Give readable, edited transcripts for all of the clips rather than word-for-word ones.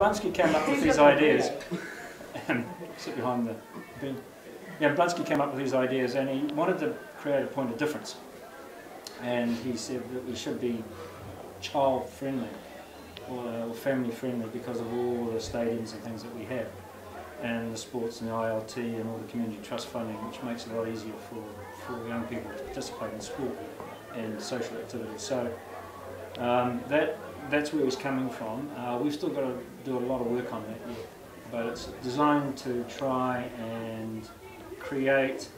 Blonsky came up with these ideas. Sit behind the bin. Yeah, Blonsky came up with these ideas, and he wanted to create a point of difference. And he said that we should be child-friendly or family-friendly because of all the stadiums and things that we have, and the sports and the ILT and all the community trust funding, which makes it a lot easier for young people to participate in sport and social activities. So that's where it's coming from. We've still got to do a lot of work on that yet, but it's designed to try and create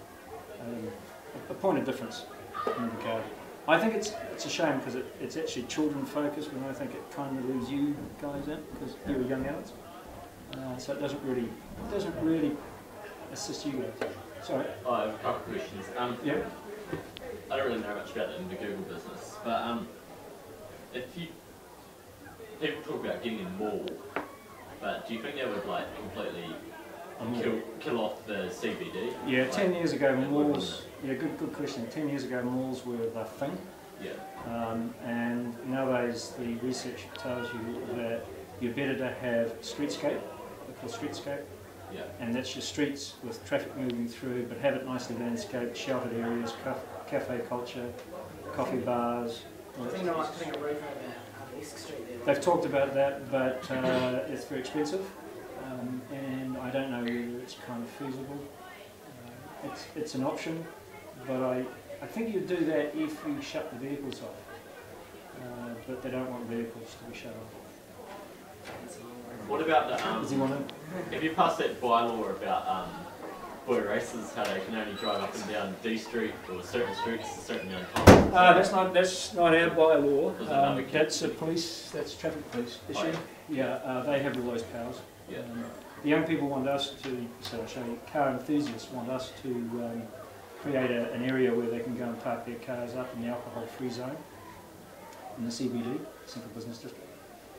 a point of difference in the garden. I think it's a shame because it's actually children focused, and I think it kind of leaves you guys out because you're young adults. So it doesn't really assist you guys. Sorry. Oh, I have a couple of questions. Yeah. I don't really know much about the Google business, but people talk about getting a mall, but do you think that would like completely kill off the CBD? Yeah, 10 years ago malls. Yeah, good question. 10 years ago malls were the thing. Yeah. And nowadays the research tells you that you're better to have streetscape, they're called streetscape. Yeah. And that's your streets with traffic moving through, but have it nicely landscaped, sheltered areas, cafe culture, coffee bars. I think they might putting a roof over East Street there. They've talked about that, but it's very expensive, and I don't know whether it's kind of feasible. It's an option, but I think you do that if you shut the vehicles off, but they don't want vehicles to be shut off. What about the, Does he want to? have you passed that bylaw about boy races, how they can only drive up and down D Street or certain streets a certain amount of time? That's not our bylaw. That's traffic police issue. Oh, yeah, they have all those powers. Yeah. The young people want us to, so I'll show you, car enthusiasts want us to create an area where they can go and park their cars up in the alcohol-free zone in the CBD, Central Business District.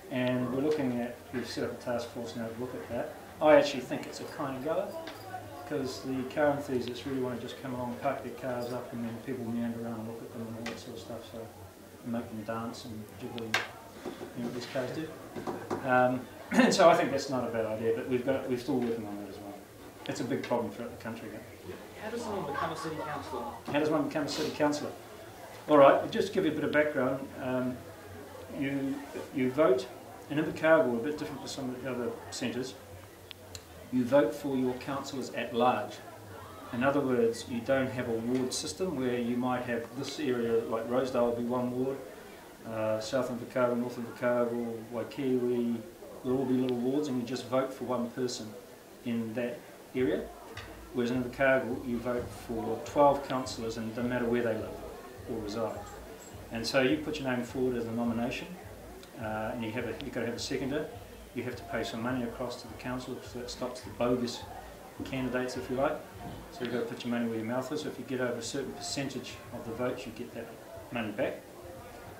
And we've set up a task force now to look at that. I actually think it's a kind of goer, because the car enthusiasts really want to just come along, park their cars up, and then people meander around and look at them and all that sort of stuff, so make them dance and jiggle, you know what these cars do. And so I think that's not a bad idea, but we're still working on that as well. It's a big problem throughout the country. How does someone become a city councillor? How does one become a city councillor? All right, just to give you a bit of background, you vote, and in Invercargill, a bit different to some of the other centres, you vote for your councillors at large. In other words, you don't have a ward system where you might have this area, like Rosedale will be one ward, South Invercargill, North Invercargill, Waikiwi, will all be little wards, and you just vote for one person in that area. Whereas in Invercargill, you vote for 12 councillors, and it doesn't matter where they live or reside. And so you put your name forward as a nomination, and you've got to have a seconder. You have to pay some money across to the council, so that stops the bogus candidates, if you like. So you've got to put your money where your mouth is. So if you get over a certain percentage of the votes, you get that money back.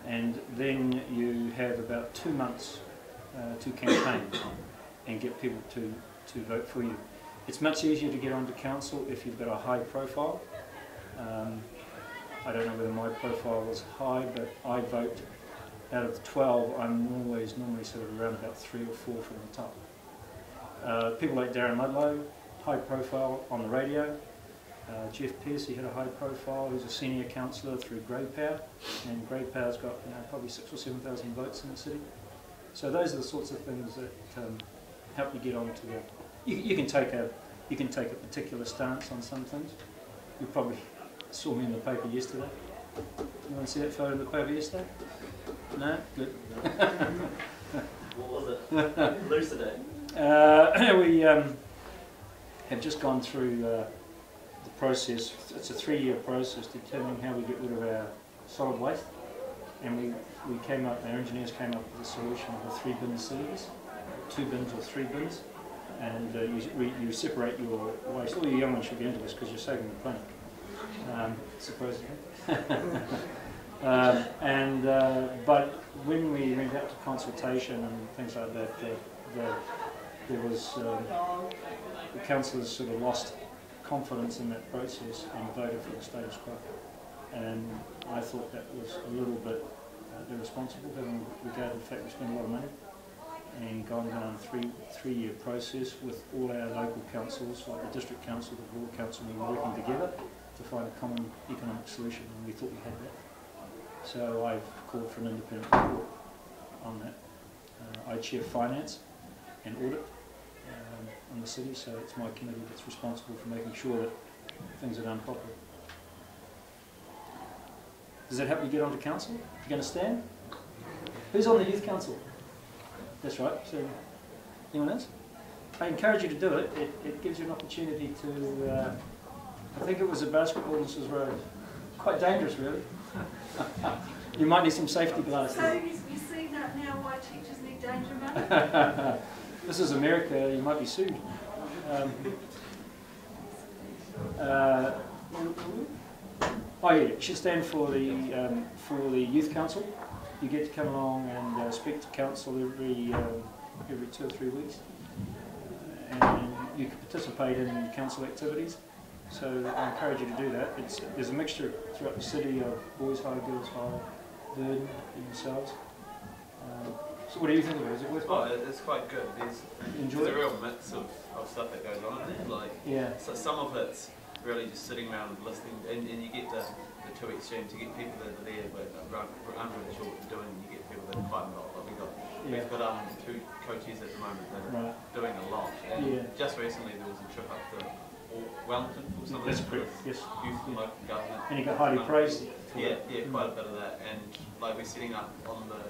And then you have about 2 months to campaign and get people to vote for you. It's much easier to get onto council if you've got a high profile. I don't know whether my profile was high, but I vote out of the 12, I'm normally sort of around about 3 or 4 from the top. People like Darren Ludlow, high profile on the radio. Jeff Pearcey had a high profile, who's a senior councillor through Grey Power, and Grey Power's got probably 6,000 or 7,000 votes in the city. So those are the sorts of things that help you get onto the. You can take a particular stance on some things. You probably saw me in the paper yesterday. You want to see that photo in the paper yesterday? No? Good. What was it? Elucidate. We have just gone through the process. It's a 3-year process determining how we get rid of our solid waste. And our engineers came up with a solution of a 3-bin series, 2 bins or 3 bins. And you separate your waste. All you young ones should be into this because you're saving the planet, supposedly. But when we went out to consultation and things like that, there was the councillors sort of lost confidence in that process and voted for the status quo. And I thought that was a little bit irresponsible, having regard to the fact we spend a lot of money. and gone down a three-year process with all our local councils, like the district council, the rural council, and we were working together to find a common economic solution, and we thought we had that. So I've called for an independent report on that. I chair finance and audit in the city, so it's my committee that's responsible for making sure that things are done properly. Does that help you get onto council? You're going to stand? Who's on the youth council? That's right. So, anyone else? I encourage you to do it. It gives you an opportunity to. I think it was a basketball on Mrs. Road. Quite dangerous, really. You might need some safety glasses. So you see that now why teachers need danger money? This is America. You might be sued. Oh yeah, you should stand for the youth council. You get to come along and speak to council every 2 or 3 weeks, and you can participate in council activities. So I encourage you to do that. There's a mixture throughout the city of boys' high, girls' high, Verdon, and yourselves. So what do you think of it? Is it worthwhile? Oh, it's quite good. There's a real mix of stuff that goes on in it. Like, yeah. So some of it's really just sitting around and listening, and you get the two extremes. You get people that are there but aren't really sure what they're doing, and you get people that are quite involved. Like we've got 2 coaches at the moment that are doing a lot. And just recently there was a trip up to Wellington or something. That's correct. Yes. Youth and local government. And you got highly praised. Yeah, quite a bit of that. And like we're setting up on the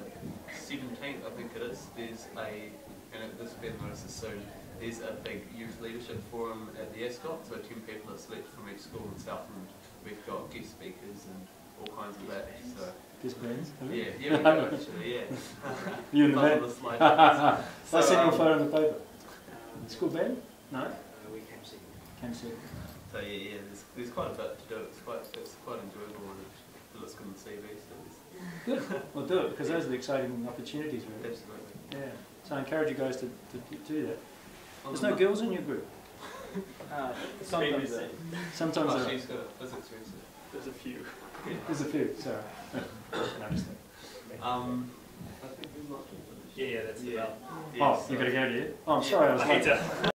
17th, I think it is. There's and this will be noticed soon. There's a big youth leadership forum at the Ascot, so 10 people are selected from each school in Southland. We've got guest speakers and all kinds of that. So guest bands? yeah, we do actually, yeah. You and the band? I sent your photo on the paper. School band? No? We came see. Came see. So yeah, there's quite a bit to do. It's quite enjoyable and it looks good on the CV. So good. Well, do it because those are the exciting opportunities, really. absolutely. Yeah. So I encourage you guys to do that. There's no girls in your group. Sometimes Sometimes Oh, there are. she's got a physics research. there's a few. There's a few. Sorry. I understand. I think there's much. Yeah, that's Yeah. about. Oh, you got to go, do you? Oh, I'm sorry. I was late.